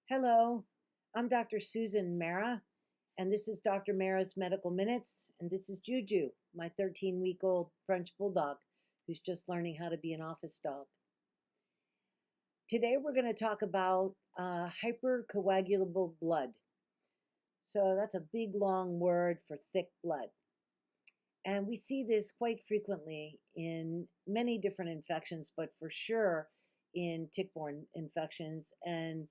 Hello, I'm Dr. Susan Marra, and this is Dr. Marra's Medical Minutes, and this is Juju, my 13-week-old French Bulldog, who's just learning how to be an office dog. Today we're going to talk about hypercoagulable blood. So that's a big, long word for thick blood. And we see this quite frequently in many different infections, but for sure in tick-borne infections, and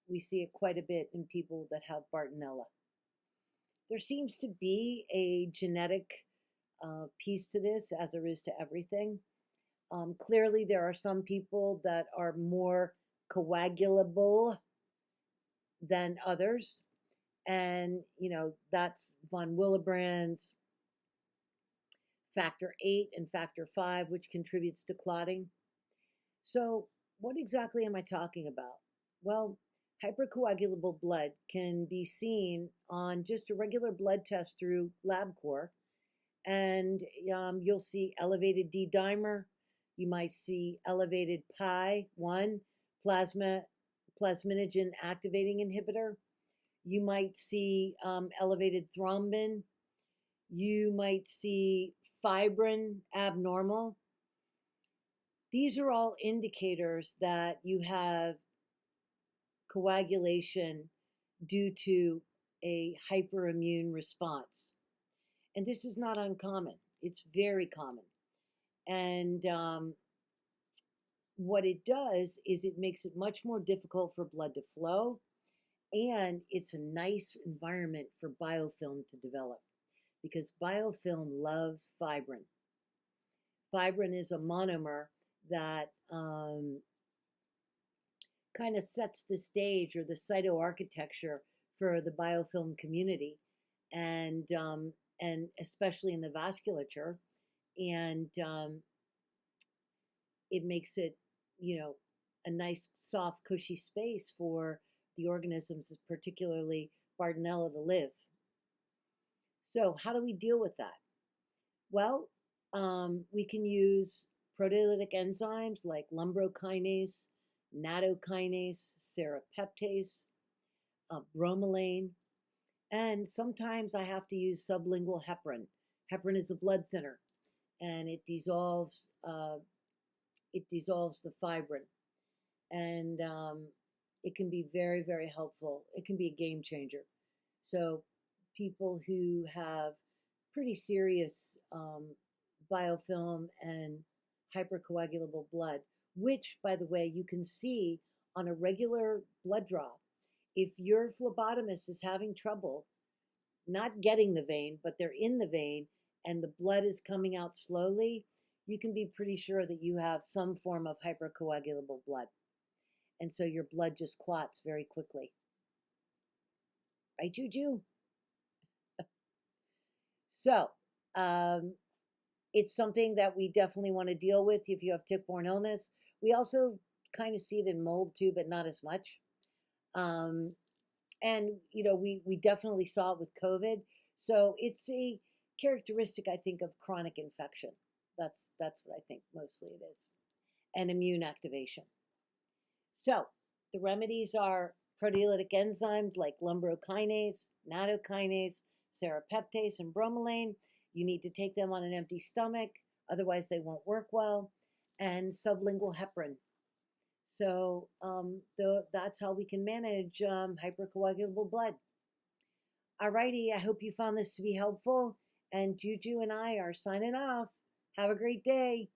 we see it quite a bit in people that have Bartonella. There seems to be a genetic piece to this, as there is to everything. Clearly, there are some people that are more coagulable than others. And, that's von Willebrand's factor 8 and factor 5, which contributes to clotting. So what exactly am I talking about? Well, hypercoagulable blood can be seen on just a regular blood test through LabCorp, and you'll see elevated D-dimer. You might see elevated PI1, plasminogen activating inhibitor. You might see elevated thrombin. You might see fibrin abnormal. These are all indicators that you have coagulation due to a hyperimmune response. And this is not uncommon. It's very common. And what it does is it makes it much more difficult for blood to flow, and it's a nice environment for biofilm to develop because biofilm loves fibrin. Fibrin is a monomer that kind of sets the stage or the cytoarchitecture for the biofilm community, and especially in the vasculature, and it makes it, a nice, soft, cushy space for the organisms, particularly Bartonella, to live. So how do we deal with that? Well, we can use proteolytic enzymes like Lumbrokinase, Nattokinase, Serrapeptase, Bromelain, and sometimes I have to use sublingual heparin. Heparin is a blood thinner, and it dissolves the fibrin, and it can be very, very helpful. It can be a game changer. So people who have pretty serious biofilm and hypercoagulable blood, which, by the way, you can see on a regular blood draw. If your phlebotomist is having trouble not getting the vein, but they're in the vein and the blood is coming out slowly, you can be pretty sure that you have some form of hypercoagulable blood. And so your blood just clots very quickly. Right, Juju? So, it's something that we definitely want to deal with if you have tick-borne illness. We also kind of see it in mold too, but not as much. And, we definitely saw it with COVID. So it's a characteristic, I think, of chronic infection. That's what I think mostly it is. And immune activation. So the remedies are proteolytic enzymes like Lumbrokinase, Nattokinase, Serrapeptase, and Bromelain. You need to take them on an empty stomach, otherwise they won't work well, and sublingual heparin. So that's how we can manage hypercoagulable blood. Alrighty, I hope you found this to be helpful, and Juju and I are signing off. Have a great day.